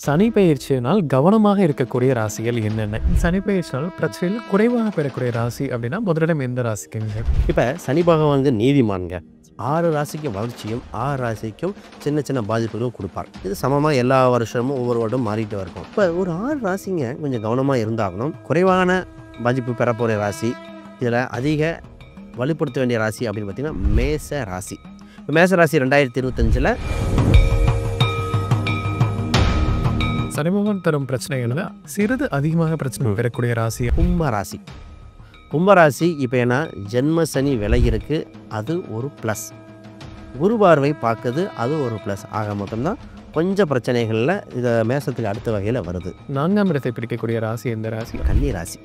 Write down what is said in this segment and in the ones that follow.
சனி பெயர்ச்சியினால் கவனமாக இருக்கக்கூடிய ராசிகள் என்னென்ன? சனி பெயர்ச்சினால் பிரச்சனையில் குறைவாக பெறக்கூடிய ராசி அப்படின்னா முதலிடம் எந்த ராசிக்குங்க? இப்போ சனி பகவான் வந்து நீதிமான்ங்க. 6 ராசிக்கு வளர்ச்சியும் 6 ராசிக்கும் சின்ன சின்ன பாதிப்புகளும் கொடுப்பார். இது சமமாக எல்லா வருஷமும் ஒவ்வொரு வருடம் மாறிட்டு இருக்கும். இப்போ ஒரு 6 ராசிங்க கொஞ்சம் கவனமாக இருந்தாகணும். குறைவான பாதிப்பு பெறப்போகிற ராசி, இதில் அதிக வலுப்படுத்த வேண்டிய ராசி அப்படின்னு பார்த்தீங்கன்னா மேச ராசி. இப்போ மேச ராசி 2025 சனி பகவான் தரும் பிரச்சனைகள்ல சிறிது அதிகமாக பிரச்சனை பெறக்கூடிய ராசி கும்ப ராசி. கும்பராசி இப்போ ஏன்னா ஜென்ம சனி விலகிருக்கு, அது ஒரு ப்ளஸ். குரு பார்வை பார்க்குது, அது ஒரு ப்ளஸ். ஆக மொத்தம்தான் கொஞ்சம் பிரச்சனைகளில் இதை மேசத்துக்கு அடுத்த வகையில் வருது. 4ஆம் இடத்தை பிடிக்கக்கூடிய ராசி எந்த ராசி? கன்னி ராசி.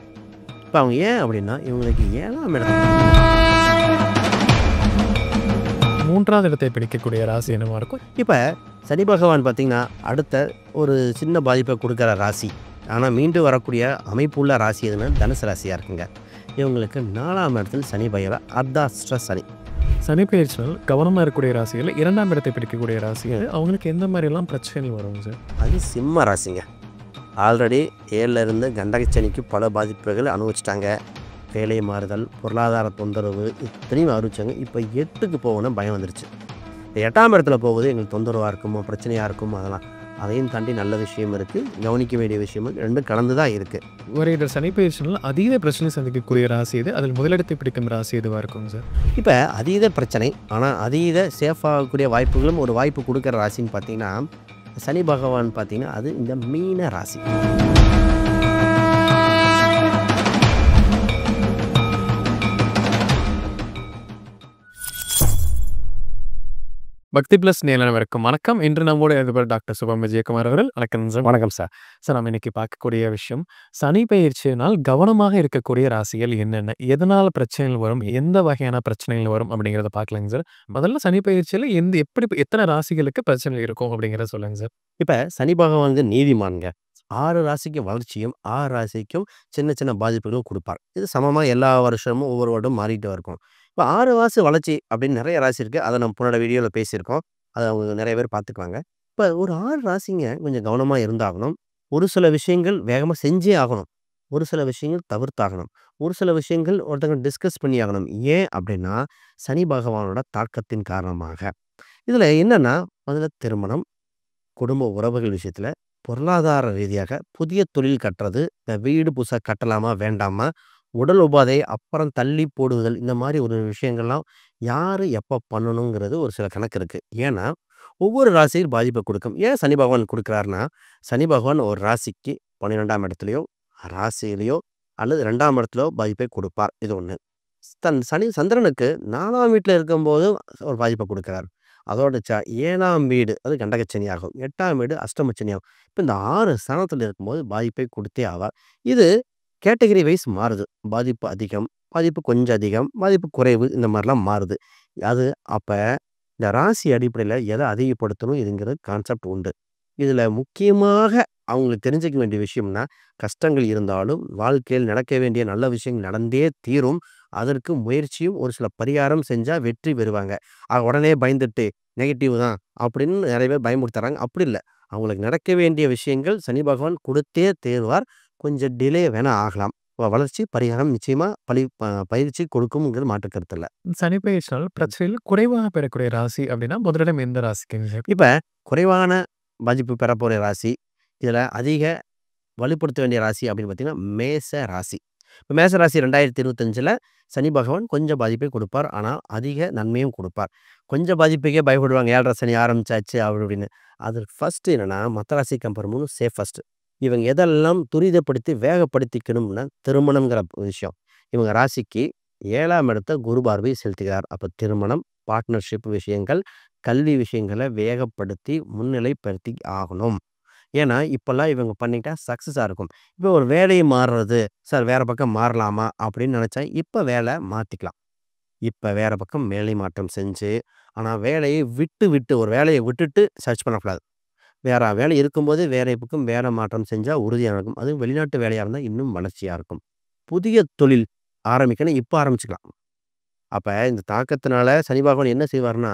இப்போ அவங்க ஏன் அப்படின்னா இவங்களுக்கு 7ஆம் இடம். 3ஆவது இடத்தை பிடிக்கக்கூடிய ராசி என்னவா இருக்கும்? இப்போ சனி பகவான் பார்த்திங்கன்னா அடுத்த ஒரு சின்ன பாதிப்பை கொடுக்குற ராசி, ஆனால் மீண்டும் வரக்கூடிய அமைப்புள்ள ராசி எதுன்னா தனுசு ராசியாக இருக்குங்க. இவங்களுக்கு 4ஆம் இடத்தில் சனி பகவான் அர்த்தாஷ்ட சனி. சனி பெயர்ச்சினால் கவனமாக இருக்கக்கூடிய ராசிகள் 2ஆம் இடத்தை பிடிக்கக்கூடிய ராசிகள் அவங்களுக்கு எந்த மாதிரிலாம் பிரச்சனைகள் வரும் சார்? அது சிம்ம ராசிங்க. ஆல்ரெடி 7ல் இருந்து கண்டகச்சனிக்கு பல பாதிப்புகள் அனுபவிச்சிட்டாங்க. வேலை மாறுதல், பொருளாதார தொந்தரவு இத்தனையும் அனுபவிச்சாங்க. இப்போ 8க்கு போகணும் பயம் வந்துருச்சு. 8ஆம் இடத்துல போகுது எங்களுக்கு தொந்தரவாக இருக்குமோ, பிரச்சனையாக இருக்குமோ, அதையும் தாண்டி நல்ல விஷயம் இருக்குது, கவனிக்க வேண்டிய விஷயமும் ரெண்டும் கலந்து தான் இருக்குது. வருகிற சனி பெயர்ச்சினால் அதீத பிரச்சனை சந்திக்கக்கூடிய ராசி எது? அதில் முதலிடத்தை பிடிக்கும் ராசி எதுவாக இருக்குங்க சார்? இப்போ அதீத பிரச்சனை, ஆனால் அதீத சேஃப் ஆகக்கூடிய வாய்ப்புகளும் ஒரு வாய்ப்பு கொடுக்குற ராசின்னு பார்த்தீங்கன்னா சனி பகவான் பார்த்தீங்கன்னா அது இந்த மீன ராசி. பக்தி பிளஸ் நேயர்களுக்கு வணக்கம். இன்று நம்மோடு இருப்பவர் டாக்டர் சுபம் விஜயகுமார் அவர்கள். வணக்கம் சார். வணக்கம் சார். சார், நம்ம இன்னைக்கு பார்க்கக்கூடிய விஷயம் சனி பெயர்ச்சியினால் கவனமாக இருக்கக்கூடிய ராசிகள் என்னென்ன? எதனால் பிரச்சனைகள் வரும்? எந்த வகையான பிரச்சனைகள் வரும் அப்படிங்கிறத பார்க்கலாங்க சார். முதல்ல சனி பெயர்ச்சியில் எத்தனை ராசிகளுக்கு பிரச்சனை இருக்கும் அப்படிங்கிறத சொல்லுங்க சார். இப்போ சனி பகவான் வந்து நீதிமான்ங்க. 6 ராசிக்கு வளர்ச்சியும் 6 ராசிக்கும் சின்ன சின்ன பாதிப்புகளும் கொடுப்பார். இது சமமாக எல்லா வருஷமும் ஒவ்வொரு வருடம் மாறிட்டு இருக்கும். இப்போ 6 ராசி வளர்ச்சி அப்படின்னு நிறைய ராசி இருக்குது. அதை நம்ம போன வீடியோவில் பேசியிருக்கோம். அதை அவங்க நிறைய பேர் பார்த்துக்குவாங்க. இப்போ ஒரு 6 ராசிங்க கொஞ்சம் கவனமாக இருந்தாகணும். ஒரு சில விஷயங்கள் வேகமாக செஞ்சே ஆகணும், ஒரு சில விஷயங்கள் தவிர்த்தாகணும், ஒரு சில விஷயங்கள் ஒருத்தங்க டிஸ்கஸ் பண்ணி ஆகணும். ஏன் அப்படின்னா சனி பகவானோட தாக்கத்தின் காரணமாக. இதில் என்னென்னா முதல்ல திருமணம், குடும்ப உறவுகள் விஷயத்தில், பொருளாதார ரீதியாக புதிய தொழில் கட்டுறது, இந்த வீடு புதுசாக கட்டலாமா வேண்டாமா, உடல் உபாதை அப்புறம் தள்ளி போடுதல், இந்த மாதிரி ஒரு விஷயங்கள்லாம் யார் எப்போ பண்ணணுங்கிறது ஒரு சில கணக்கு இருக்குது. ஏன்னா ஒவ்வொரு ராசியும் பாதிப்பை கொடுக்கும். ஏன் சனி பகவான் கொடுக்குறாருன்னா சனி பகவான் ஒரு ராசிக்கு 12ஆம் இடத்துலையோ ராசியிலையோ அல்லது 2ஆம் இடத்துலையோ பாதிப்பை கொடுப்பார். இது ஒன்று. சனி சந்திரனுக்கு 4ஆம் வீட்டில் இருக்கும்போது ஒரு பாதிப்பை கொடுக்குறாரு. அதோட 7ஆம் வீடு அது கண்டகச்சனி ஆகும், 8ஆம் வீடு அஷ்டமச்சனி ஆகும். இப்போ இந்த 6 ஸ்தானத்தில் இருக்கும்போது பாதிப்பை கொடுத்தே ஆவார். இது கேட்டகரி வைஸ் மாறுது. பாதிப்பு அதிகம், பாதிப்பு கொஞ்சம் அதிகம், பாதிப்பு குறைவு, இந்த மாதிரிலாம் மாறுது. அது அப்போ இந்த ராசி அடிப்படையில் எதை அதிகப்படுத்தணும் இதுங்கிறது கான்செப்ட் உண்டு. இதில் முக்கியமாக அவங்களுக்கு தெரிஞ்சுக்க வேண்டிய விஷயம்னா கஷ்டங்கள் இருந்தாலும் வாழ்க்கையில் நடக்க வேண்டிய நல்ல விஷயங்கள் நடந்தே தீரும். அதற்கு முயற்சியும் ஒரு சில பரிகாரம் செஞ்சால் வெற்றி பெறுவாங்க. உடனே பயந்துட்டு நெகட்டிவ் தான் அப்படின்னு நிறைய பேர் பயமுறுத்துறாங்க. அப்படி இல்லை, அவங்களுக்கு நடக்க வேண்டிய விஷயங்கள் சனி பகவான் கொடுத்தே தேர்வார். கொஞ்சம் டிலே வேணால் ஆகலாம். வளர்ச்சி பரிகாரம் நிச்சயமாக பயிற்சி கொடுக்கும்ங்கிறது மாற்று கருத்து இல்லை. சனி பெயர்ச்சினால் பிரச்சனையில் குறைவாக பெறக்கூடிய ராசி அப்படின்னா முதலிடம் எந்த ராசிக்குங்க? இப்போ குறைவான பாதிப்பு பெறப்போகிற ராசி, இதில் அதிக வலுப்படுத்த வேண்டிய ராசி அப்படின்னு பார்த்தீங்கன்னா மேச ராசி. இப்போ மேச ராசி 2025 சனி பகவான் கொஞ்சம் பாதிப்பை கொடுப்பார், ஆனால் அதிக நன்மையும் கொடுப்பார். கொஞ்சம் பாதிப்புக்கே பயப்படுவாங்க, 7.5 சனி ஆரம்பிச்சாச்சு அப்படின்னு. அது ஃபஸ்ட்டு என்னென்னா மற்ற ராசி கம்பேர் பண்ணும் சேஃபஸ்ட். இவங்க எதெல்லாம் துரிதப்படுத்தி வேகப்படுத்திக்கணும்னா திருமணங்கிற விஷயம். இவங்க ராசிக்கு 7ஆம் இடத்தை குரு பார்வை செலுத்துகிறார். அப்போ திருமணம், பார்ட்னர்ஷிப் விஷயங்கள், கல்வி விஷயங்களை வேகப்படுத்தி முன்னிலைப்படுத்தி ஆகணும். ஏன்னா இப்போல்லாம் இவங்க பண்ணிக்கிட்டா சக்ஸஸாக இருக்கும். இப்போ ஒரு வேலையை மாறுறது, சார் வேறு பக்கம் மாறலாமா அப்படின்னு நினச்சா இப்போ வேலை மாற்றிக்கலாம். இப்போ வேறு பக்கம் வேலை மாற்றம் செஞ்சு, ஆனால் வேலையை விட்டு ஒரு வேலையை விட்டுட்டு சர்ச் பண்ணக்கூடாது. வேறு வேலை இருக்கும்போது வேலை பக்கம் வேலை மாற்றம் செஞ்சால் உறுதியாக இருக்கும். அதுவும் வெளிநாட்டு வேலையாக இருந்தால் இன்னும் வளர்ச்சியாக இருக்கும். புதிய தொழில் ஆரம்பிக்கணும், இப்போ ஆரம்பிச்சுக்கலாம். அப்போ இந்த தாக்கத்தினால சனி பகவான் என்ன செய்வார்னா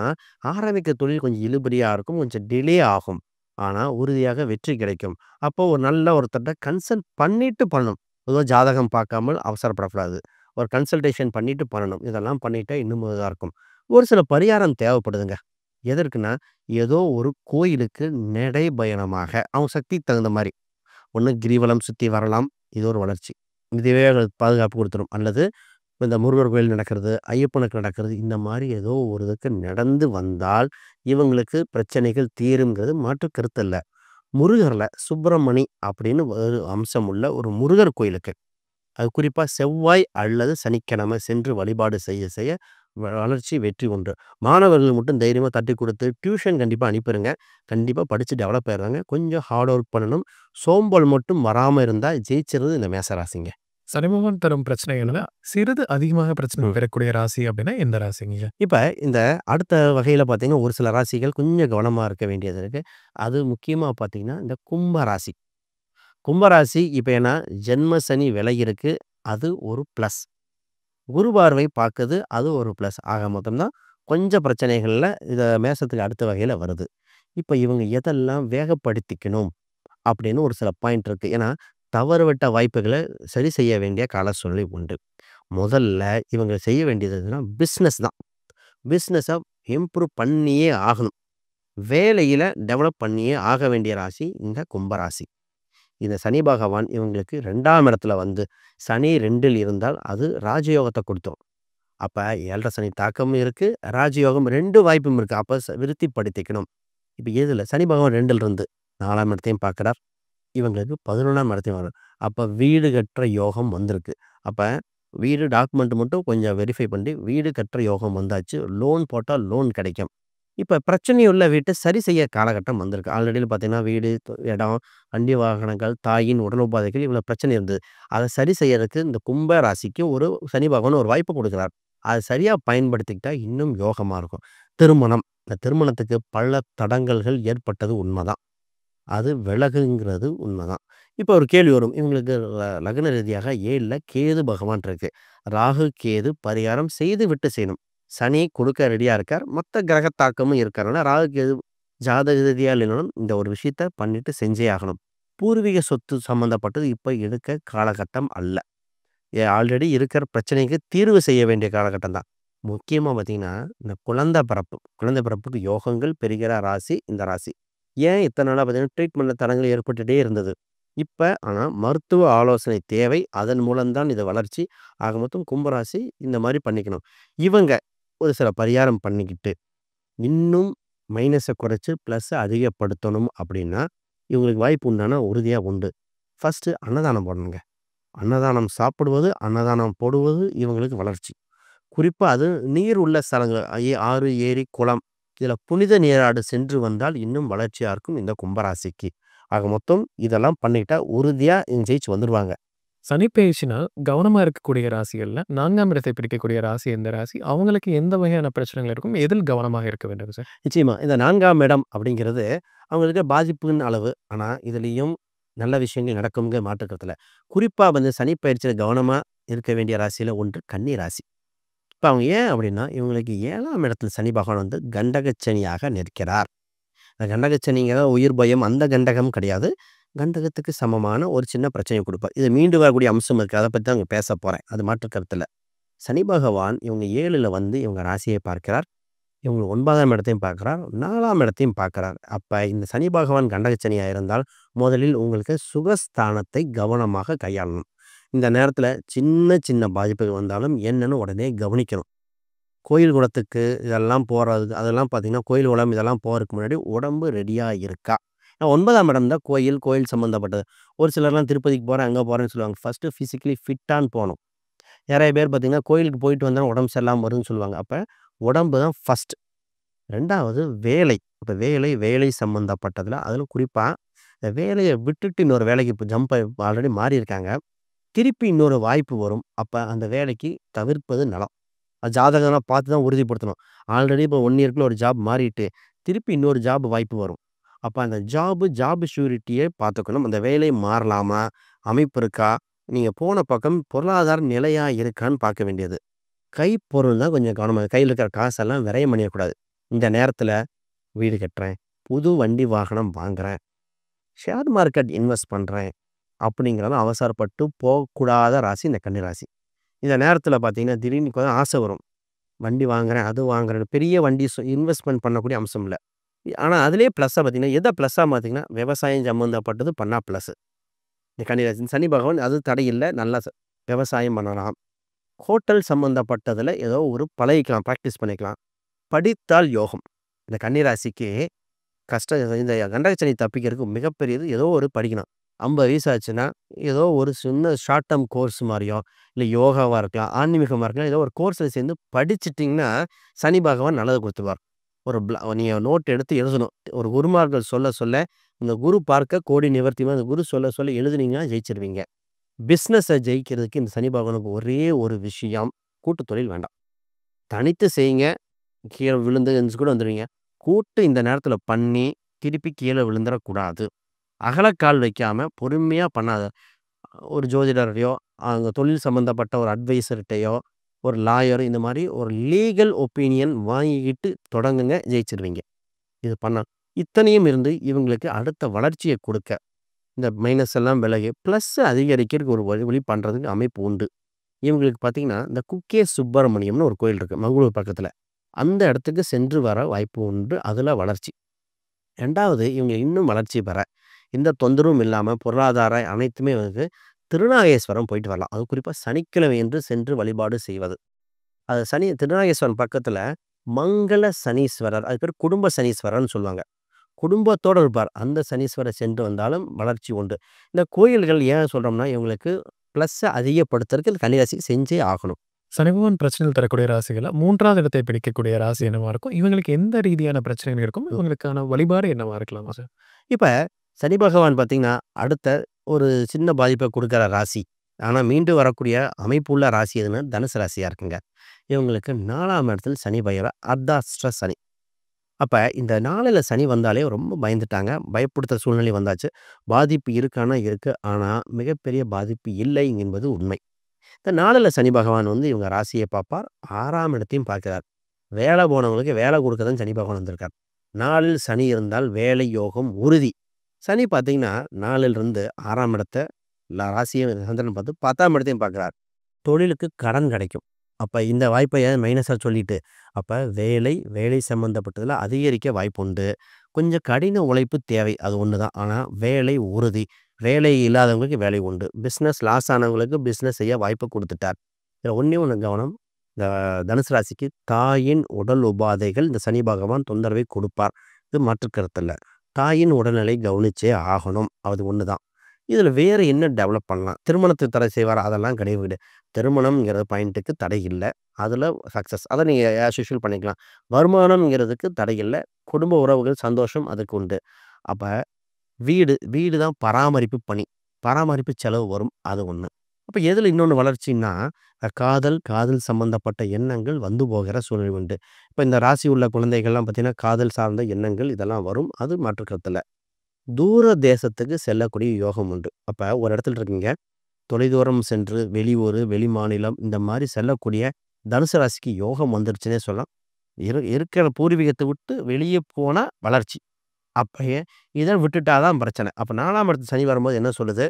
ஆரம்பிக்க தொழில் கொஞ்சம் இழுபறியாக இருக்கும், கொஞ்சம் டிலே ஆகும். ஆனா உறுதியாக வெற்றி கிடைக்கும். அப்போ ஒரு நல்ல ஒருத்தர்ட்ட கன்சல்ட் பண்ணிட்டு பண்ணணும். பொதுவா ஜாதகம் பார்க்காமல் அவசரப்படக்கூடாது. ஒரு கன்சல்டேஷன் பண்ணிட்டு பண்ணணும். இதெல்லாம் பண்ணிட்டா இன்னும் இதா இருக்கும். ஒரு சில பரிகாரம் தேவைப்படுதுங்க. எதற்குன்னா, ஏதோ ஒரு கோயிலுக்கு நடைபயணமாக அவங்க சக்திக்கு தகுந்த மாரி. ஒண்ணு கிரிவலம் சுத்தி வரலாம். இது ஒரு வளர்ச்சி. இதுவே பாதுகாப்பு குடுத்துரும். அல்லது இந்த முருகர் கோயில் நடக்கிறது, ஐயப்பனுக்கு நடக்கிறது, இந்த மாரி ஏதோ ஒரு இதுக்கு நடந்து வந்தால், இவங்களுக்கு பிரச்சனைகள் தீரும்ங்கிறது மாற்று கருத்து இல்ல. முருகர்ல சுப்பிரமணி அப்படின்னு ஒரு அம்சம் உள்ள ஒரு முருகர் கோயிலுக்கு, அது குறிப்பா செவ்வாய் அல்லது சனிக்கிழமை சென்று வழிபாடு செய்ய செய்ய வளர்ச்சி வெற்றி உண்டு. மாணவர்கள் மட்டும் தைரியமா தட்டிக் குடுத்து டியூஷன் கண்டிப்பா அனுப்பிருங்க. கண்டிப்பா படிச்சு டெவலப் ஆயிருவாங்க. கொஞ்சம் ஹார்ட் ஒர்க் பண்ணணும். சோம்பல் மட்டும் வராம இருந்தா ஜெயிச்சிறது இந்த மேச ராசிங்க. சனி பகவான் தரும் பிரச்சனைகள்ல சிறிது அதிகமாக பிரச்சனை பெறக்கூடிய ராசி அப்படின்னா எந்த ராசிங்க? இப்ப இந்த அடுத்த வகையில பார்த்தீங்கன்னா, ஒரு சில ராசிகள் கொஞ்சம் கவனமா இருக்க வேண்டியது இருக்கு. அது முக்கியமா பார்த்தீங்கன்னா, இந்த கும்ப ராசி. கும்ப ராசி இப்ப ஏன்னா ஜென்ம சனி விலகியிருக்கு. அது ஒரு பிளஸ். குரு பார்வை பாக்குது. அது ஒரு பிளஸ். ஆக மொத்தம் தான் கொஞ்சம் பிரச்சனைகள்ல இத மேசத்துக்கு அடுத்த வகையில வருது. இப்ப இவங்க எதெல்லாம் வேகப்படுத்திக்கணும் அப்படின்னு ஒரு சில பாயிண்ட் இருக்கு. ஏன்னா, தவறுவிட்ட வாய்ப்புகள சரி செய்ய வேண்டிய கால சூழ்நிலை உண்டு. முதல்ல இவங்க செய்ய வேண்டியது எதுன்னா, பிசினஸ் தான். பிசினஸ இம்ப்ரூவ் பண்ணியே ஆகணும். வேலையில டெவலப் பண்ணியே ஆக வேண்டிய ராசி இந்த கும்ப ராசி. இந்த சனி பகவான் இவங்களுக்கு 2ஆம் இடத்துல வந்து சனி 2ல் இருந்தால் அது ராஜயோகத்த குடுத்துரும். அப்ப 7 சனி தாக்கமும் இருக்கு. ராஜயோகம் 2 வாய்ப்பும் இருக்கு. அப்ப விருத்திப்படுத்திக்கணும். இப்ப எதுல சனி பகவான் 2ல் இருந்து 4ஆம் இடத்தையும் பார்க்கிறார். இவங்களுக்கு 11ஆம் இடத்தையும் வரும். அப்ப வீடு கற்ற யோகம் வந்திருக்கு. அப்ப வீடு டாக்குமெண்ட் மட்டும் கொஞ்சம் வெரிஃபை பண்ணி வீடு கற்ற யோகம் வந்தாச்சு. லோன் போட்டா லோன் கிடைக்கும். இப்ப பிரச்சனையுள்ள வீட்ட சரி செய்ய காலகட்டம் வந்திருக்கு. ஆல்ரெடி பார்த்தீங்கன்னா, வீடு, இடம், வண்டி வாகனங்கள், தாயின் உடல் உபாதைகள் இவ்வளோ பிரச்சனை இருந்தது. அத சரி செய்யறதுக்கு இந்த கும்ப ராசிக்கு ஒரு சனி பகவான் ஒரு வாய்ப்பு குடுக்குறார். அத சரியா பயன்படுத்திக்கிட்டா இன்னும் யோகமா இருக்கும். திருமணம். இந்த திருமணத்துக்கு பல தடங்கல்கள் ஏற்பட்டது உண்மதான். அது விலகுங்கிறது உண்மதான். இப்ப ஒரு கேள்வி வரும். இவங்களுக்கு லக்ன ரீதியாக 7ல கேது பகவான் இருக்கு. ராகு, கேது பரிகாரம் செய்து விட்டு செய்யணும். சனி கொடுக்க ரெடியா இருக்கார். மொத்த கிரக தாக்கமும் இருக்கிறனால ராகு, கேது ஜாதக ரீதியா இல்லைனாலும் இந்த ஒரு விஷயத்த பண்ணிட்டு செஞ்சே ஆகணும். பூர்வீக சொத்து சம்மந்தப்பட்டது இப்ப எடுக்க காலகட்டம் அல்ல. ஆல்ரெடி இருக்கிற பிரச்சனைக்கு தீர்வு செய்ய வேண்டிய காலகட்டம் தான். முக்கியமா பார்த்தீங்கன்னா, இந்த குழந்தை பிறப்பு. குழந்தை பிறப்புக்கு யோகங்கள் பெறுகிற ராசி இந்த ராசி. ஏன் இத்தன நாளா பார்த்தீங்கன்னா, ட்ரீட்மெண்ட்ல தடங்கல் ஏற்பட்டுட்டே இருந்தது. இப்ப ஆனா மருத்துவ ஆலோசனை தேவை. அதன் மூலம் தான் இது வளர்ச்சி. ஆக மொத்தம் கும்பராசி இந்த மாரி பண்ணிக்கணும். இவங்க ஒரு சில பரிகாரம் பண்ணிக்கிட்டு, இன்னும் மைனஸ குறைச்சு பிளஸ்ஸ அதிகப்படுத்தணும் அப்படின்னா, இவங்களுக்கு வாய்ப்பு உண்டானா உறுதியா உண்டு. ஃபர்ஸ்ட்டு அன்னதானம் போடணுங்க. அன்னதானம் சாப்பிடுவது, அன்னதானம் போடுவது இவங்களுக்கு வளர்ச்சி. குறிப்பா அது நீர் உள்ள ஸ்தலங்கள் ஆறு, ஏரி, குளம் இதில புனித நீராடு சென்று வந்தால் இன்னும் வளர்ச்சியா இருக்கும் இந்த கும்பராசிக்கு. ஆக மொத்தம் இதெல்லாம் பண்ணிட்டா உறுதியா இவங்க ஜெயிச்சு வந்துருவாங்க. சனி பெயர்ச்சினால் கவனமா இருக்கக்கூடிய ராசிகள்ல 4ஆம் இடத்தை பிடிக்கக்கூடிய ராசி எந்த ராசி? அவங்களுக்கு எந்த வகையான பிரச்சனைகள் இருக்கும்? எதில் கவனமாக இருக்க வேண்டும் சார்? நிச்சயமா இந்த 4ஆம் இடம் அப்படிங்கிறது அவங்களுக்கு பாதிப்பின் அளவு. ஆனா இதுலயும் நல்ல விஷயங்கள் நடக்கும்ங்க மாற்று கருத்து இல்ல. குறிப்பா வந்து சனி பயிற்சியில கவனமா இருக்க வேண்டிய ராசியில ஒன்று கன்னி ராசி. இப்ப அவங்க ஏன் அப்படின்னா, இவங்களுக்கு 7ஆம் இடத்துல சனி பகவான் வந்து கண்டகச்சனியாக நிற்கிறார். இந்த கண்டகச்சனிங்கிற உயிர் பயம் அந்த கண்டகம் கிடையாது. கண்டகத்துக்கு சமமான ஒரு சின்ன பிரச்சனைய குடுப்பார். இது மீண்டு வரக்கூடிய அம்சம் இருக்கு. அத பத்தி தான் இங்க பேசப் போறேன். அது மாற்று கருத்து இல்ல. சனி பகவான் இவங்க 7ல வந்து இவங்க ராசியை பார்க்கிறார். இவங்க 9ஆம் இடத்தையும் பார்க்கிறார். 4ஆம் இடத்தையும் பார்க்கிறார். அப்ப இந்த சனி பகவான் கண்டகச்சனியா இருந்தால், முதலில் உங்களுக்கு சுகஸ்தானத்தை கவனமாக கையாளணும். இந்த நேரத்துல சின்ன சின்ன பாதிப்புகள் வந்தாலும் என்னன்னு உடனே கவனிக்கணும். கோயில் குளத்துக்கு இதெல்லாம் போறது அதெல்லாம் பார்த்தீங்கன்னா, கோயில் குளம் இதெல்லாம் போறதுக்கு முன்னாடி உடம்பு ரெடியா இருக்கா? 9ஆம் இடம் தான் கோயில், கோயில் சம்மந்தப்பட்டது. ஒரு சிலர்லாம் திருப்பதிக்கு போறேன், அங்க போறேன்னு சொல்லுவாங்க. ஃபர்ஸ்ட்டு பிசிக்கலி ஃபிட்டான்னு போணும். நெறைய பேர் பார்த்தீங்கன்னா, கோயிலுக்கு போயிட்டு வந்தா உடம்பு சரியில்லாம வரும்ன்னு சொல்லுவாங்க. அப்ப உடம்பு தான் ஃபர்ஸ்ட். 2வது வேலை. இப்ப வேலை சம்மந்தப்பட்டதுல அதிலும் குறிப்பா இந்த வேலைய விட்டுட்டு இன்னொரு வேலைக்கு இப்ப ஜம்ப் ஆல்ரெடி மாறியிருக்காங்க. திருப்பி இன்னொரு வாய்ப்பு வரும். அப்ப அந்த வேலைக்கு தவிர்ப்பது நலம். ஜாதகம்லாம் பார்த்து தான் உறுதிப்படுத்தணும். ஆல்ரெடி இப்போ 1 இயர்க்குள்ள ஒரு ஜாப் மாறிட்டு, திருப்பி இன்னொரு ஜாப் வாய்ப்பு வரும். அப்ப அந்த ஜாப் ஷ்யூரிட்டிய பார்த்துக்கணும். அந்த வேலை மாறலாமா? அமைப்பு இருக்கா? நீங்க போன பக்கம் பொருளாதாரம் நிலையா இருக்கான்னு பார்க்க வேண்டியது. கைப்பொருள் தான் கொஞ்சம் கவனமா கையில இருக்கிற காசெல்லாம் விரயம் பண்ணிறக்கூடாது. இந்த நேரத்தில வீடு கட்டுறேன், புது வண்டி வாகனம் வாங்குறேன், ஷேர் மார்க்கெட் இன்வெஸ்ட் பண்றேன் அப்படிங்கிறத அவசரப்பட்டு போகக்கூடாத ராசி இந்த கன்னி ராசி. இந்த நேரத்தில பார்த்தீங்கன்னா, திடீர்னு கொஞ்சம் ஆசை வரும். வண்டி வாங்குறேன், அது வாங்குறேன். பெரிய வண்டி இன்வெஸ்ட்மென்ட் பண்ணக்கூடிய அம்சம் இல்ல. ஆனா, அதிலேயே ப்ளஸ்ஸா பார்த்தீங்கன்னா, எத ப்ளஸ்ஸா பார்த்தீங்கன்னா, விவசாயம் சம்மந்தப்பட்டது பண்ணா ப்ளஸ். இந்த கன்னி ராசி. சனி பகவான் அது தடை இல்ல. நல்லா விவசாயம் பண்ணலாம். ஹோட்டல் சம்மந்தப்பட்டதில ஏதோ ஒரு பழகிக்கலாம், பிராக்டிஸ் பண்ணிக்கலாம். படித்தால் யோகம். இந்த கன்னி ராசிக்கு இந்த கண்டகச்சனி தப்பிக்கிறதுக்கு மிகப்பெரியது ஏதோ ஒரு படிக்கணும். 50 வயசு ஆச்சுன்னா, ஏதோ ஒரு சின்ன ஷார்ட் டெர்ம் கோர்ஸ் மாரியோ, இல்ல யோகாவா இருக்கலாம், ஆன்மீகமா இருக்கலாம். ஏதோ ஒரு கோர்ஸ்ல சேர்ந்து படிச்சுட்டீங்கன்னா, சனி பகவான் நல்லத குடுத்துருவார். நீங்க நோட் எடுத்து எழுதணும். ஒரு குருமார்கள் சொல்ல சொல்ல, இந்த குரு பார்க்க கோடி நிவர்த்திமா அந்த குரு சொல்ல சொல்ல எழுதுனீங்கன்னா ஜெயிச்சிருவீங்க. பிசினஸ ஜெயிக்கிறதுக்கு இந்த சனி பகவானுக்கு ஒரே ஒரு விஷயம், கூட்டு தொழில் வேண்டாம். தனித்து செய்யுங்க. கீழ விழுந்து எந்திரிச்சு கூட வந்துருவீங்க. கூட்டு இந்த நேரத்தில பண்ணி, திருப்பி கீழ விழுந்துறக்கூடாது. அகலக்கால் வைக்காம பொறுமையா பண்ணாத. ஒரு ஜோதிடரையோ, அங்க தொழில் சம்மந்தப்பட்ட ஒரு அட்வைசர்ட்டயோ, ஒரு லாயர் இந்த மாரி ஒரு லீகல் ஒப்பீனியன் வாங்கிக்கிட்டு தொடங்குங்க, ஜெயிச்சிருவீங்க. இது பண்ணலாம். இத்தனையும் இருந்து இவங்களுக்கு அடுத்த வளர்ச்சிய குடுக்க, இந்த மைனஸ் எல்லாம் விலகி, பிளஸ் அதிகரிக்கிறதுக்கு ஒரு வழி பண்றதுக்கு அமைப்பு உண்டு. இவங்களுக்கு பார்த்தீங்கன்னா, இந்த குக்கே சுப்பிரமணியம்னு ஒரு கோயில் இருக்கு, மங்களூர் பக்கத்தில. அந்த இடத்துக்கு சென்று வர வாய்ப்பு உண்டு. அதுல வளர்ச்சி. 2வது இவங்க இன்னும் வளர்ச்சி பெற, எந்த தொந்தரவும் இல்லாம பொருளாதார அனைத்துமே வந்து திருநாகேஸ்வரம் போயிட்டு வரலாம். அதுவும் குறிப்பா சனிக்கிழமையன்று சென்று வழிபாடு செய்வது. அது திருநாகேஸ்வரம் பக்கத்துல மங்கள சனீஸ்வரர், அது பேர் குடும்ப சனீஸ்வரர்ன்னு சொல்லுவாங்க. குடும்பத்தோட இருப்பார். அந்த சனீஸ்வரர் சென்று வந்தாலும் வளர்ச்சி உண்டு. இந்த கோயில்கள் ஏன் சொல்றோம்னா, இவங்களுக்கு பிளஸ்ஸ அதிகப்படுத்துறதுக்கு இந்த கன்னி ராசிக்கு செஞ்சே ஆகணும். சனி பகவான் பிரச்சனைகள் தரக்கூடிய ராசிகள்ல 3வது இடத்தை பிடிக்கக்கூடிய ராசி என்னவா இருக்கும்? இவங்களுக்கு எந்த ரீதியான பிரச்சனைகள் இருக்கும்? இவங்களுக்கான வழிபாடு என்னவா இருக்கலாமா சார்? இப்ப சனி பகவான் பார்த்தீங்கன்னா, அடுத்த ஒரு சின்ன பாதிப்ப குடுக்குற ராசி. ஆனா மீண்டு வரக்கூடிய அமைப்புள்ள ராசி எதுன்னா, தனுசு ராசியா இருக்குங்க. இவங்களுக்கு 4ஆம் இடத்துல சனி பகவான் அர்த்தாஷ்ட சனி. அப்ப இந்த 4ல சனி வந்தாலே ரொம்ப பயந்துட்டாங்க. பயப்படுத்துற சூழ்நிலை வந்தாச்சு. பாதிப்பு இருக்கான்னா இருக்கு. ஆனா மிகப்பெரிய பாதிப்பு இல்லை என்பது உண்மை. இந்த 4ல சனி பகவான் வந்து இவங்க ராசிய பார்ப்பார். 6ஆம் இடத்தையும் பார்க்கிறார். வேலை போனவங்களுக்கு வேலை குடுக்க தான் சனி பகவான் வந்திருக்கார். 4ல் சனி இருந்தால் வேலை யோகம் உறுதி. சனி பார்த்தீங்கன்னா, 4லிருந்து 6ஆம் இடத்த ராசிய சந்திரன் பார்த்து 10ஆம் இடத்தையும் பார்க்கிறார். தொழிலுக்கு கடன் கிடைக்கும். அப்ப இந்த வாய்ப்ப ஏன் மைனஸா சொல்லிட்டு, அப்ப வேலை சம்மந்தப்பட்டதுல அதிகரிக்க வாய்ப்புண்டு. கொஞ்சம் கடின உழைப்பு தேவை. அது ஒண்ணு தான். ஆனா வேலை உறுதி. வேலை இல்லாதவங்களுக்கு வேலை உண்டு. பிசினஸ் லாஸ் ஆனவங்களுக்கு பிசினஸ் செய்ய வாய்ப்பு குடுத்துட்டார். இதுல ஒண்ணே ஒண்ணு கவனம். இந்த தனுசு ராசிக்கு தாயின் உடல் உபாதைகள் இந்த சனி பகவான் தொந்தரவை கொடுப்பார். இது மாற்று கருத்து இல்ல. தாயின் உடல்நிலை கவனிச்சே ஆகணும். அது ஒண்ணு தான். இதுல வேற என்ன டெவலப் பண்ணலாம்? திருமணத்துக்கு தடை செய்வாரா? அதெல்லாம் கிடையாது. திருமணம்ங்கிற பாயிண்ட்டுக்கு தடை இல்ல. அதுல சக்சஸ். அத நீங்க ஆஸ் யூசுவல் பண்ணிக்கலாம். வருமானம்ங்கிறதுக்கு தடை இல்ல. குடும்ப உறவுகள் சந்தோஷம் அதுக்கு உண்டு. அப்ப வீடு தான் பராமரிப்பு பணி. பராமரிப்பு செலவு வரும். அது ஒண்ணு. அப்ப எதுல இன்னொன்னு வளர்ச்சின்னா, காதல் சம்பந்தப்பட்ட எண்ணங்கள் வந்து போகிற சூழ்நிலை உண்டு. இப்ப இந்த ராசி உள்ள குழந்தைகள்லாம் பார்த்தீங்கன்னா, காதல் சார்ந்த எண்ணங்கள் இதெல்லாம் வரும். அது மாற்று கருத்து இல்ல. தூர தேசத்துக்கு செல்லக்கூடிய யோகம் உண்டு. அப்ப ஒரு இடத்துல இருக்கீங்க. தொலைதூரம் சென்று வெளியூரு, வெளிமாநிலம் இந்த மாரி செல்லக்கூடிய தனுசு ராசிக்கு யோகம் வந்துருச்சுன்னே சொல்லலாம். இருக்கிற பூர்வீகத்த விட்டு வெளிய போனா வளர்ச்சி. அப்பயே இத விட்டுட்டா தான் பிரச்சனை. அப்ப 4ஆம் இடத்து சனி வரும்போது என்ன சொல்லுது?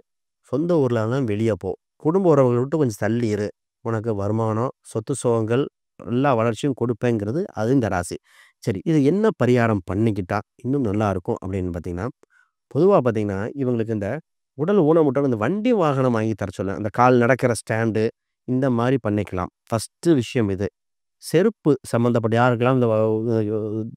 சொந்த ஊர்ல இருந்தாலும் வெளிய போ. குடும்ப உறவுகள விட்டு கொஞ்சம் தள்ளி இரு. உனக்கு வருமானம், சொத்து சுகங்கள் எல்லா வளர்ச்சியும் கொடுப்பேங்கிறது அது இந்த ராசி. சரி, இது என்ன பரிகாரம் பண்ணிக்கிட்டா இன்னும் நல்லா இருக்கும் அப்படின்னு பார்த்தீங்கன்னா, பொதுவா பார்த்தீங்கன்னா, இவங்களுக்கு இந்த உடல் ஊனமுற்றோர் இந்த வண்டி வாகனம் வாங்கி தர சொல்லுவேன். அந்த கால் நடக்கிற ஸ்டாண்டு இந்த மாரி பண்ணிக்கலாம். ஃபர்ஸ்ட்டு விஷயம் இது. செருப்பு சம்மந்தப்பட்ட யாருக்கெல்லாம் இந்த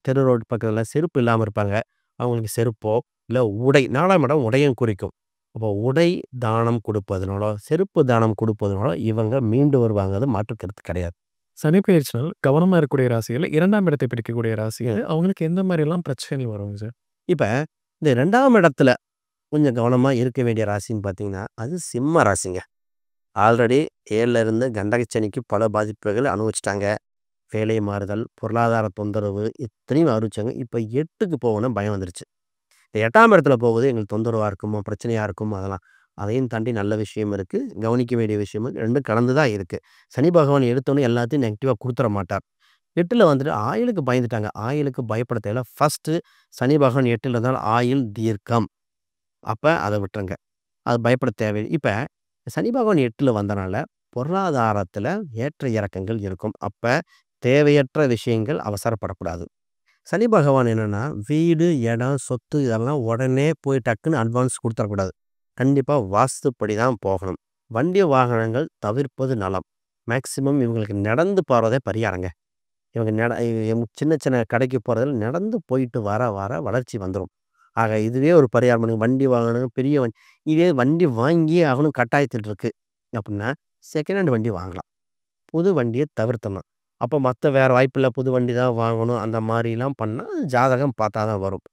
தெரு ரோடு பக்கத்துல செருப்பு இல்லாம இருப்பாங்க. அவங்களுக்கு செருப்போ, இல்ல உடை 4ஆம் இடம் உடையும் குறிக்கும். அப்போ உடை தானம் கொடுப்பதனாலோ, செருப்பு தானம் கொடுப்பதனாலோ இவங்க மீண்டு வருவாங்கிறது மாற்று கருத்து கிடையாது. சனி பெயர்ச்சினால் கவனமா இருக்கக்கூடிய ராசிகள்ல 2ஆம் இடத்தை பிடிக்கக்கூடிய ராசிகள், ம். அவங்களுக்கு எந்த மாரியெல்லாம் பிரச்சனைகள் வருங்க சார்? இப்ப இந்த 2ஆம் இடத்துல கொஞ்சம் கவனமா இருக்க வேண்டிய ராசின்னு பார்த்தீங்கன்னா, அது சிம்ம ராசிங்க. ஆல்ரெடி 7ல இருந்து கண்டகச்சனிக்கு பல பாதிப்புகள் அனுபவிச்சுட்டாங்க. வேலை மாறுதல், பொருளாதார தொந்தரவு இத்தனையும் அனுபவிச்சாங்க. இப்ப 8க்கு போகணும்னு பயம் வந்துருச்சு. இந்த 8ஆம் இடத்துல போகுது எங்களுக்கு தொந்தரவா இருக்குமோ, பிரச்சனையா இருக்குமோ அதெல்லாம். அதையும் தாண்டி நல்ல விஷயம் இருக்கு. கவனிக்க வேண்டிய விஷயம் இருக்கு. 2ம் கலந்து தான் இருக்கு. சனி பகவான் எடுத்தோனே எல்லாத்தையும் நெகட்டிவா குடுத்துற மாட்டார். 8ல வந்துட்டு ஆயுளுக்கு பயந்துட்டாங்க. ஆயுளுக்கு பயப்பட தேவையில்ல. ஃபர்ஸ்ட்டு சனி பகவான் 8ல இருந்தால் ஆயுள் தீர்க்கம். அப்ப அத விட்டுருங்க. அது பயப்பட தேவையில்ல. இப்ப சனி பகவான் 8ல வந்தனால பொருளாதாரத்துல ஏற்ற இறக்கங்கள் இருக்கும். அப்ப தேவையற்ற விஷயங்கள் அவசரப்படக்கூடாது. சனி பகவான் என்னன்னா, வீடு, இடம், சொத்து இதெல்லாம் உடனே போய் டக்குன்னு அட்வான்ஸ் குடுத்துறக்கூடாது. கண்டிப்பா வாஸ்துப்படி தான் போகணும். வண்டி வாகனங்கள் தவிர்ப்பது நலம். மேக்ஸிமம் இவங்களுக்கு நடந்து போறதே பரிகாரங்க. இவங்க சின்ன சின்ன கடைக்கு போறதில நடந்து போயிட்டு வர வர வளர்ச்சி வந்துரும். ஆக இதுவே ஒரு பரிகாரம் பண்ணுங்க. வண்டி வாங்கணும், பெரிய இதே வண்டி வாங்கியே ஆகணும் கட்டாயத்தில் இருக்கு. அப்டின்னா, செகண்ட் ஹேண்ட் வண்டி வாங்கலாம். புது வண்டிய தவிர்த்தணும். அப்ப மத்த வேற வாய்ப்பில்ல புது வண்டி தான் வாங்கணும். அந்த மாரிலாம் பண்ணா ஜாதகம் பார்த்தா தான் வரும்.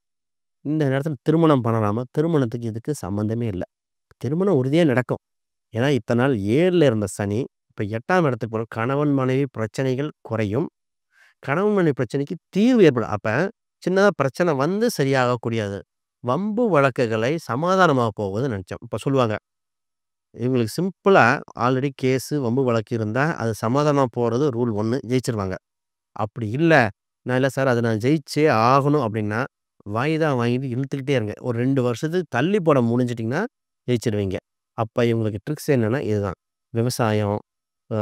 இந்த நேரத்தில திருமணம் பண்ணலாமா? திருமணத்துக்கு இதுக்கு சம்மந்தமே இல்ல. திருமணம் உறுதியா நடக்கும். ஏன்னா, இத்தன நாள் 7ல இருந்த சனி, இப்ப 8ஆம் இடத்துக்கு போற கணவன், மனைவி பிரச்சனைகள் குறையும். கணவன் மனைவி பிரச்சனைக்கு தீர்வு ஏற்படும். அப்ப சின்னதா பிரச்சனை வந்து சரியாகக்கூடியது. வம்பு வழக்குகளை சமாதானமா போகுது நினைச்சோம். இப்ப சொல்லுவாங்க. இவங்களுக்கு சிம்பிளா ஆல்ரெடி கேஸு, வம்பு வழக்கு இருந்தா, அது சமாதானமா போறது ரூல் 1 ஜெயிச்சுருவாங்க. அப்படி இல்ல, நான் இல்ல சார் அத நான் ஜெயிச்சே ஆகணும் அப்படின்னா, வாய்தா வாங்கிட்டு இழுத்துக்கிட்டே இருங்க. ஒரு 2 வருஷத்துக்கு தள்ளி போட முடிஞ்சுட்டீங்கன்னா, ஜெயிச்சுருவீங்க. அப்ப இவங்களுக்கு ட்ரிக்ஸ் என்னன்னா இதுதான். விவசாயம், அ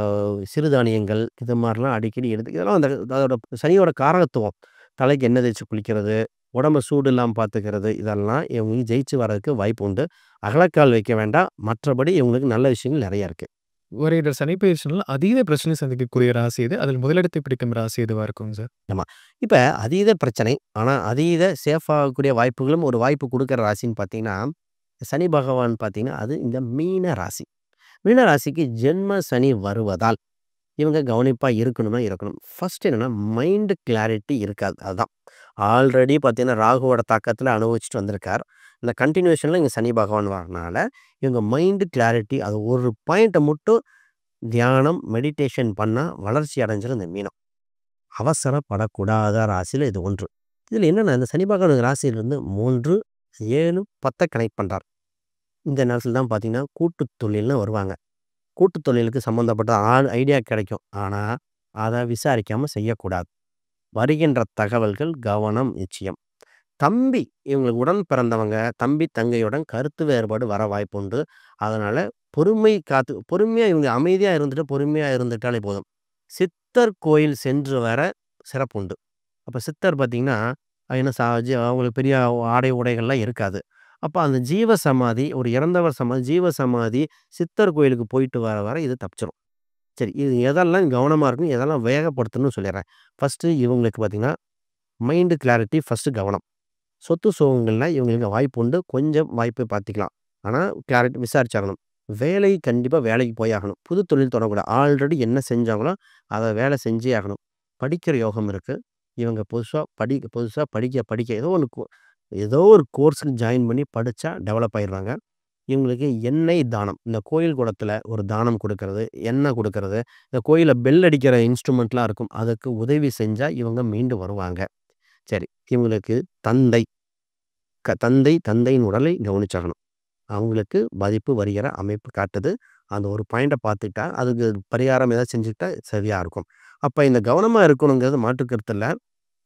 சிறுதானியங்கள் இது மாரிலாம் அடிக்கடி எடுத்து இதெல்லாம் அந்த அதோட சனியோட காரகத்துவம். தலைக்கு எண்ணெய் தேய்ச்சு குளிக்கிறது, உடம்ப சூடு இல்லாம பார்த்துக்கிறது, இதெல்லாம் இவங்க ஜெயிச்சு வர்றதுக்கு வாய்ப்பு உண்டு. அகலக்கால் வைக்க வேண்டாம். மற்றபடி இவங்களுக்கு நல்ல விஷயங்கள் நெறைய இருக்கு. வருகிற சனிப்பெயர்ச்சினால அதீத பிரச்சனை சந்திக்கக்கூடிய ராசி எது? அதில் முதலிடத்தை பிடிக்கும் ராசி எதுவா இருக்குங்க சார்? ஆமா. இப்ப அதீத பிரச்சனை. ஆனா, அதீத சேஃப் ஆகக்கூடிய வாய்ப்புகளும் ஒரு வாய்ப்பு குடுக்குற ராசின்னு பார்த்தீங்கன்னா, சனி பகவான் பார்த்தீங்கன்னா, அது இந்த மீன ராசி. மீன ராசிக்கு ஜென்ம சனி வருவதால், இவங்க கவனிப்பா இருக்கணும்னா இருக்கணும். ஃபர்ஸ்ட் என்னன்னா, மைண்ட் கிளாரிட்டி இருக்காது. அதுதான். ஆல்ரெடி பார்த்தீங்கன்னா, ராகுவோட தாக்கத்தில அனுபவிச்சுட்டு வந்திருக்கார். இந்த கன்டினியூஷன்ல இங்க சனி பகவான் வரனால, இவங்க மைண்ட் கிளாரிட்டி அது ஒரு பாயிண்ட்ட மட்டும் தியானம், மெடிடேஷன் பண்ணா வளர்ச்சி அடைஞ்சிரும் இந்த மீனம். அவசரப்படக்கூடாத ராசியில இது ஒன்று. இதில என்னன்னா, இந்த சனி பகவான் ராசியிலிருந்து 3, 7, 10 கனெக்ட் பண்றார். இந்த நேரத்தில தான் பார்த்தீங்கன்னா, கூட்டுத் தொழில்னு வருவாங்க. கூட்டுத் தொழிலுக்கு சம்மந்தப்பட்ட ஐடியா கிடைக்கும். ஆனா, அத விசாரிக்காம செய்யக்கூடாது. வருகின்ற தகவல்கள் கவனம் நிச்சயம். தம்பி இவங்களுக்கு உடன் பிறந்தவங்க, தம்பி, தங்கையுடன் கருத்து வேறுபாடு வர வாய்ப்புண்டு. அதனால பொறுமையா இவங்க அமைதியா இருந்துட்டு, பொறுமையா இருந்துட்டாலே போதும். சித்தர் கோயில் சென்று வர சிறப்புண்டு. அப்ப சித்தர் பார்த்தீங்கன்னா, என்ன அவங்களுக்கு பெரிய ஆடை, உடைகள்லாம் இருக்காது. அப்ப அந்த ஜீவ சமாதி, ஒரு இறந்தவர் சமாதி, ஜீவ சமாதி, சித்தர் கோயிலுக்கு போயிட்டு வர வர இது தப்பிச்சிரும். சரி, இது எதெல்லாம் கவனமா இருக்கணும், எதெல்லாம் வேகப்படுத்தணும்னு சொல்லிடுறேன். ஃபர்ஸ்ட்டு இவங்களுக்கு பார்த்தீங்கன்னா, மைண்ட் கிளாரிட்டி ஃபர்ஸ்ட்டு கவனம். சொத்து சுகங்கள்ல இவங்களுக்கு வாய்ப்பு உண்டு. கொஞ்சம் வாய்ப்பு பார்த்துக்கலாம். ஆனா கிளாரிட்டி விசாரிச்சாகணும். வேலை கண்டிப்பா வேலைக்கு போய் ஆகணும். புது தொழில் தொடங்கக்கூடாது. ஆல்ரெடி என்ன செஞ்சாங்களோ, அத வேலை செஞ்சே ஆகணும். படிக்கிற யோகம் இருக்கு. இவங்க புதுசா படிக்க படிக்க ஏதோ ஒரு கோர்ஸ்க்கு ஜாயின் பண்ணி படிச்சா டெவலப் ஆயிருவாங்க. இவங்களுக்கு எண்ணெய் தானம். இந்த கோயில் குளத்தில ஒரு தானம் குடுக்கறது, எண்ணெய் குடுக்கறது, இந்த கோயில்ல பெல் அடிக்கிற இன்ஸ்ட்ருமெண்ட்லாம் இருக்கும். அதுக்கு உதவி செஞ்சா இவங்க மீண்டு வருவாங்க. சரி, இவங்களுக்கு தந்தை தந்தையின் உடலை கவனிச்சாகணும். அவங்களுக்கு பாதிப்பு வருகிற அமைப்பு காட்டுது. அந்த ஒரு பாயிண்ட்ட பார்த்துட்டா, அதுக்கு பரிகாரம் ஏதாவது செஞ்சுக்கிட்டா சரியா இருக்கும். அப்ப இந்த கவனமா இருக்கணுங்கிறது மாற்று கருத்து இல்ல.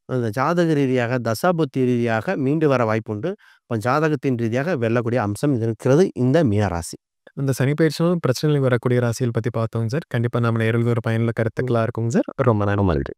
அந்த ஜாதக ரீதியாக, தசாபுத்தி ரீதியாக மீண்டு வர வாய்ப்புண்டு. இப்ப ஜாதகத்தின் ரீதியாக வெல்லக்கூடிய அம்சம் இருக்கிறது இந்த மீனராசி. அந்த சனிப்பெயர்ச்சினால பிரச்சனைகள் வரக்கூடிய ராசிகள் பத்தி பார்த்தோங்க சார். கண்டிப்பா நம்ம நேயர்களுக்கு ஒரு பயனுள்ள ம். கருத்துக்களா இருக்குங்க சார். ரொம்ப நன்றி. ரொம்ப நன்றி.